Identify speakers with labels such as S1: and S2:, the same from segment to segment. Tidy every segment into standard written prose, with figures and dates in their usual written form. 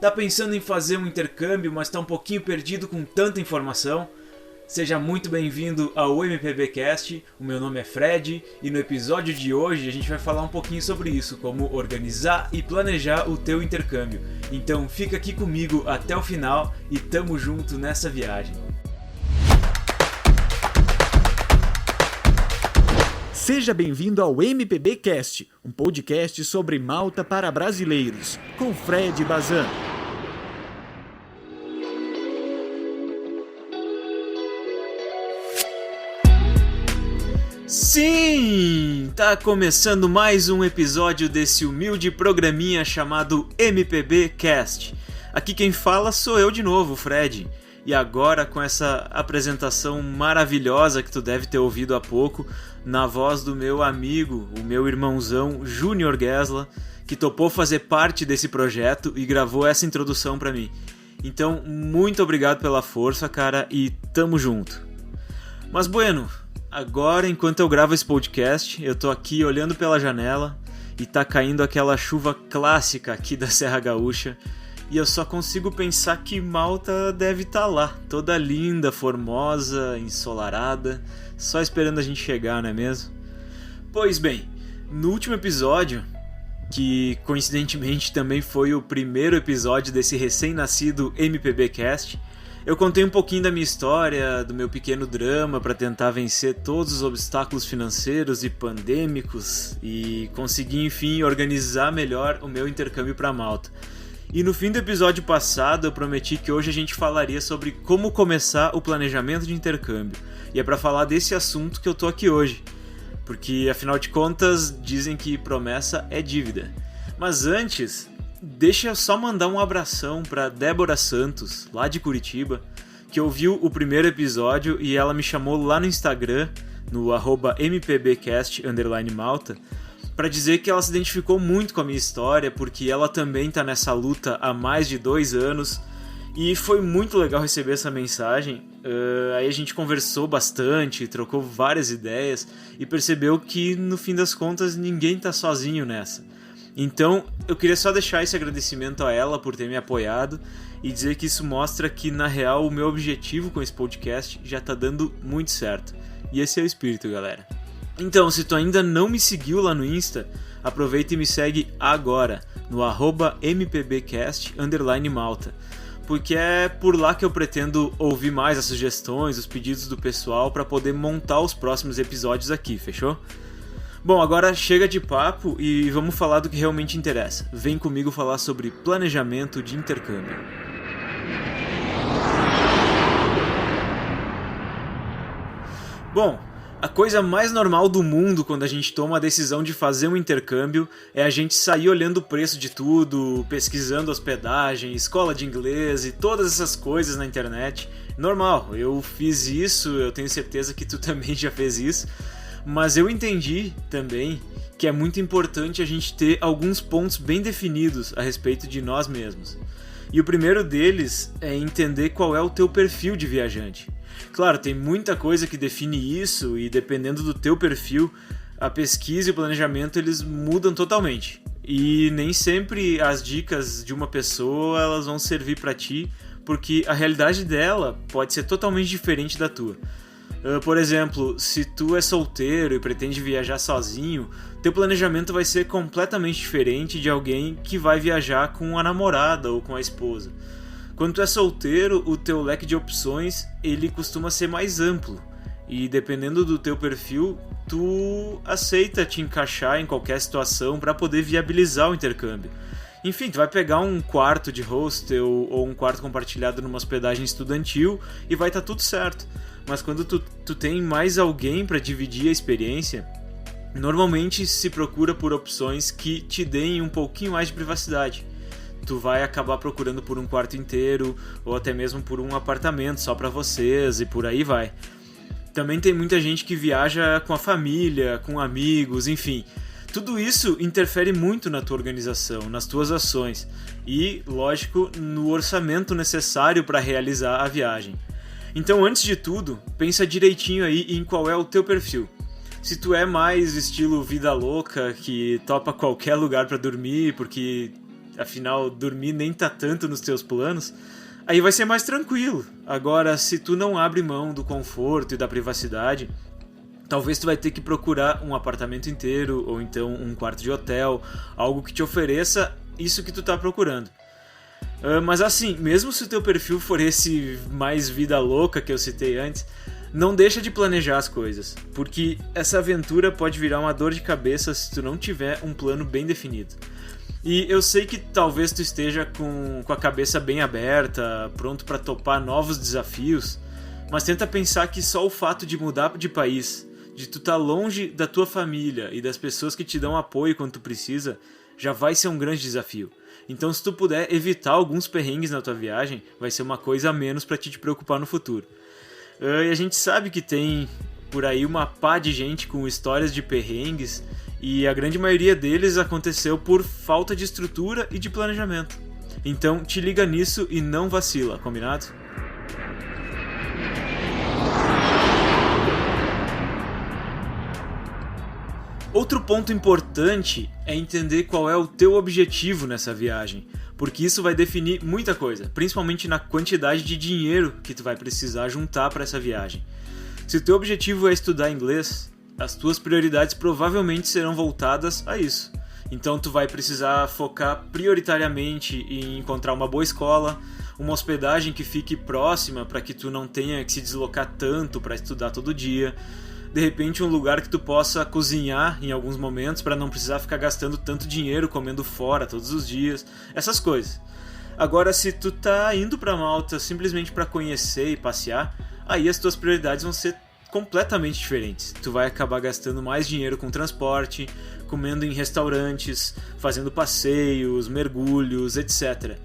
S1: Tá pensando em fazer um intercâmbio, mas tá um pouquinho perdido com tanta informação? Seja muito bem-vindo ao MPBcast, o meu nome é Fred e no episódio de hoje a gente vai falar um pouquinho sobre isso, como organizar e planejar o teu intercâmbio. Então fica aqui comigo até o final e tamo junto nessa viagem.
S2: Seja bem-vindo ao MPBcast, um podcast sobre Malta para brasileiros, com Fred Bazan.
S1: Sim! Tá começando mais um episódio desse humilde programinha chamado MPBcast. Aqui quem fala sou eu de novo, Fred. E agora com essa apresentação maravilhosa que tu deve ter ouvido há pouco, na voz do meu amigo, o meu irmãozão Júnior Gesla, que topou fazer parte desse projeto e gravou essa introdução pra mim. Então, muito obrigado pela força, cara, e tamo junto. Mas bueno, agora enquanto eu gravo esse podcast, eu tô aqui olhando pela janela e tá caindo aquela chuva clássica aqui da Serra Gaúcha. E eu só consigo pensar que Malta deve estar lá, toda linda, formosa, ensolarada, só esperando a gente chegar, não é mesmo? Pois bem, no último episódio, que coincidentemente também foi o primeiro episódio desse recém-nascido MPBcast, eu contei um pouquinho da minha história, do meu pequeno drama para tentar vencer todos os obstáculos financeiros e pandêmicos e conseguir, enfim, organizar melhor o meu intercâmbio para Malta. E no fim do episódio passado eu prometi que hoje a gente falaria sobre como começar o planejamento de intercâmbio. E é para falar desse assunto que eu tô aqui hoje. Porque afinal de contas dizem que promessa é dívida. Mas antes, deixa eu só mandar um abração para Débora Santos, lá de Curitiba, que ouviu o primeiro episódio e ela me chamou lá no Instagram, no @mpbcast_malta, para dizer que ela se identificou muito com a minha história, porque ela também tá nessa luta há mais de 2 anos, e foi muito legal receber essa mensagem. Aí a gente conversou bastante, trocou várias ideias, e percebeu que no fim das contas ninguém tá sozinho nessa. Então eu queria só deixar esse agradecimento a ela por ter me apoiado, e dizer que isso mostra que na real o meu objetivo com esse podcast já tá dando muito certo. E esse é o espírito, galera. Então, se tu ainda não me seguiu lá no Insta, aproveita e me segue agora, no @mpbcast_malta, porque é por lá que eu pretendo ouvir mais as sugestões, os pedidos do pessoal para poder montar os próximos episódios aqui, fechou? Bom, agora chega de papo e vamos falar do que realmente interessa. Vem comigo falar sobre planejamento de intercâmbio. Bom, a coisa mais normal do mundo quando a gente toma a decisão de fazer um intercâmbio é a gente sair olhando o preço de tudo, pesquisando hospedagem, escola de inglês e todas essas coisas na internet. Normal, eu fiz isso, eu tenho certeza que tu também já fez isso, mas eu entendi também que é muito importante a gente ter alguns pontos bem definidos a respeito de nós mesmos. E o primeiro deles é entender qual é o teu perfil de viajante. Claro, tem muita coisa que define isso e dependendo do teu perfil, a pesquisa e o planejamento eles mudam totalmente. E nem sempre as dicas de uma pessoa elas vão servir para ti, porque a realidade dela pode ser totalmente diferente da tua. Por exemplo, se tu é solteiro e pretende viajar sozinho, teu planejamento vai ser completamente diferente de alguém que vai viajar com a namorada ou com a esposa. Quando tu é solteiro, o teu leque de opções ele costuma ser mais amplo e dependendo do teu perfil, tu aceita te encaixar em qualquer situação para poder viabilizar o intercâmbio. Enfim, tu vai pegar um quarto de hostel ou um quarto compartilhado numa hospedagem estudantil e vai estar tudo certo. Mas quando tu tem mais alguém para dividir a experiência, normalmente se procura por opções que te deem um pouquinho mais de privacidade. Tu vai acabar procurando por um quarto inteiro ou até mesmo por um apartamento só para vocês e por aí vai. Também tem muita gente que viaja com a família, com amigos, enfim. Tudo isso interfere muito na tua organização, nas tuas ações e, lógico, no orçamento necessário para realizar a viagem. Então, antes de tudo, pensa direitinho aí em qual é o teu perfil. Se tu é mais estilo vida louca, que topa qualquer lugar para dormir porque afinal dormir nem tá tanto nos teus planos, aí vai ser mais tranquilo. Agora, se tu não abre mão do conforto e da privacidade, talvez tu vai ter que procurar um apartamento inteiro ou então um quarto de hotel, algo que te ofereça isso que tu tá procurando. Mas assim, mesmo se o teu perfil for esse mais vida louca que eu citei antes, não deixa de planejar as coisas, porque essa aventura pode virar uma dor de cabeça se tu não tiver um plano bem definido. E eu sei que talvez tu esteja com a cabeça bem aberta, pronto para topar novos desafios, mas tenta pensar que só o fato de mudar de país, de tu estar longe da tua família e das pessoas que te dão apoio quando tu precisa, já vai ser um grande desafio. Então, se tu puder evitar alguns perrengues na tua viagem, vai ser uma coisa a menos para te preocupar no futuro. E a gente sabe que tem por aí uma pá de gente com histórias de perrengues, e a grande maioria deles aconteceu por falta de estrutura e de planejamento. Então, te liga nisso e não vacila, combinado? Outro ponto importante é entender qual é o teu objetivo nessa viagem, porque isso vai definir muita coisa, principalmente na quantidade de dinheiro que tu vai precisar juntar para essa viagem. Se o teu objetivo é estudar inglês, as tuas prioridades provavelmente serão voltadas a isso. Então tu vai precisar focar prioritariamente em encontrar uma boa escola, uma hospedagem que fique próxima para que tu não tenha que se deslocar tanto para estudar todo dia. De repente um lugar que tu possa cozinhar em alguns momentos para não precisar ficar gastando tanto dinheiro comendo fora todos os dias, essas coisas. Agora, se tu tá indo para Malta simplesmente para conhecer e passear, aí as tuas prioridades vão ser completamente diferentes. Tu vai acabar gastando mais dinheiro com transporte, comendo em restaurantes, fazendo passeios, mergulhos, etc.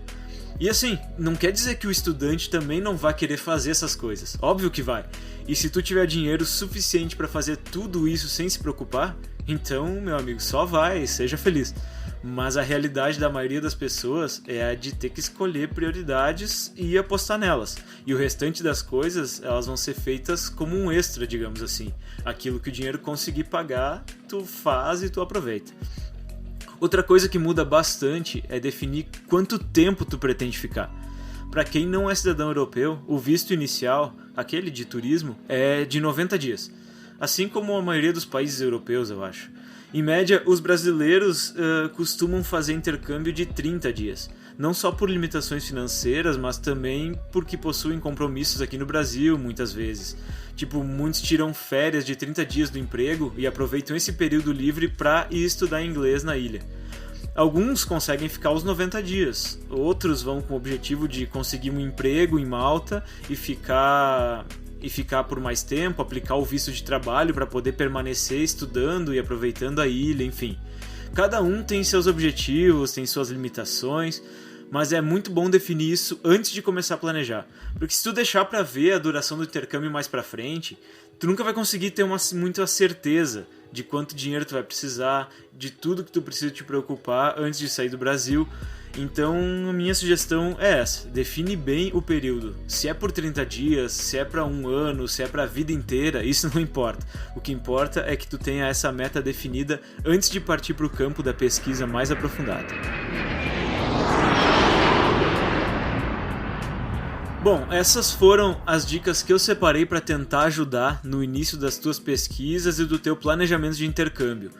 S1: E assim, não quer dizer que o estudante também não vai querer fazer essas coisas. Óbvio que vai. E se tu tiver dinheiro suficiente para fazer tudo isso sem se preocupar, então, meu amigo, só vai, seja feliz. Mas a realidade da maioria das pessoas é a de ter que escolher prioridades e apostar nelas. E o restante das coisas, elas vão ser feitas como um extra, digamos assim. Aquilo que o dinheiro conseguir pagar, tu faz e tu aproveita. Outra coisa que muda bastante é definir quanto tempo tu pretende ficar. Para quem não é cidadão europeu, o visto inicial, aquele de turismo, é de 90 dias. Assim como a maioria dos países europeus, eu acho. Em média, os brasileiros costumam fazer intercâmbio de 30 dias. Não só por limitações financeiras, mas também porque possuem compromissos aqui no Brasil, muitas vezes. Tipo, muitos tiram férias de 30 dias do emprego e aproveitam esse período livre para ir estudar inglês na ilha. Alguns conseguem ficar os 90 dias, outros vão com o objetivo de conseguir um emprego em Malta e ficar por mais tempo, aplicar o visto de trabalho para poder permanecer estudando e aproveitando a ilha, enfim. Cada um tem seus objetivos, tem suas limitações, mas é muito bom definir isso antes de começar a planejar. Porque se tu deixar para ver a duração do intercâmbio mais para frente, tu nunca vai conseguir ter muita certeza de quanto dinheiro tu vai precisar, de tudo que tu precisa te preocupar antes de sair do Brasil. Então, a minha sugestão é essa: define bem o período. Se é por 30 dias, se é para um ano, se é para a vida inteira, isso não importa. O que importa é que tu tenha essa meta definida antes de partir para o campo da pesquisa mais aprofundada. Bom, essas foram as dicas que eu separei para tentar ajudar no início das tuas pesquisas e do teu planejamento de intercâmbio.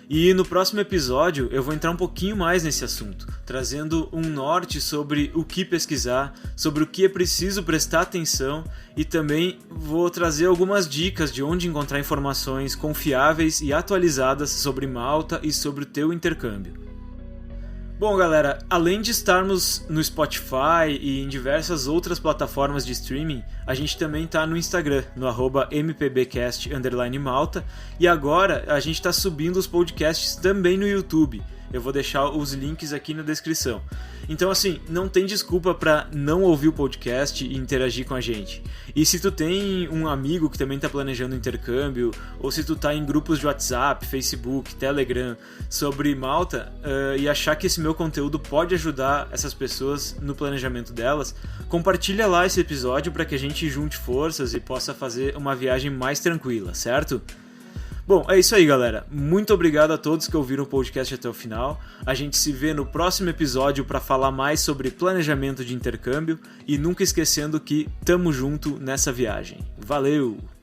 S1: E no próximo episódio eu vou entrar um pouquinho mais nesse assunto, trazendo um norte sobre o que pesquisar, sobre o que é preciso prestar atenção, e também vou trazer algumas dicas de onde encontrar informações confiáveis e atualizadas sobre Malta e sobre o teu intercâmbio. Bom, galera, além de estarmos no Spotify e em diversas outras plataformas de streaming, a gente também está no Instagram, no @mpbcast_malta, e agora a gente está subindo os podcasts também no YouTube. Eu vou deixar os links aqui na descrição. Então, assim, não tem desculpa para não ouvir o podcast e interagir com a gente. E se tu tem um amigo que também está planejando intercâmbio, ou se tu tá em grupos de WhatsApp, Facebook, Telegram sobre Malta, e achar que esse meu conteúdo pode ajudar essas pessoas no planejamento delas, compartilha lá esse episódio para que a gente junte forças e possa fazer uma viagem mais tranquila, certo? Bom, é isso aí, galera. Muito obrigado a todos que ouviram o podcast até o final. A gente se vê no próximo episódio para falar mais sobre planejamento de intercâmbio e nunca esquecendo que tamo junto nessa viagem. Valeu!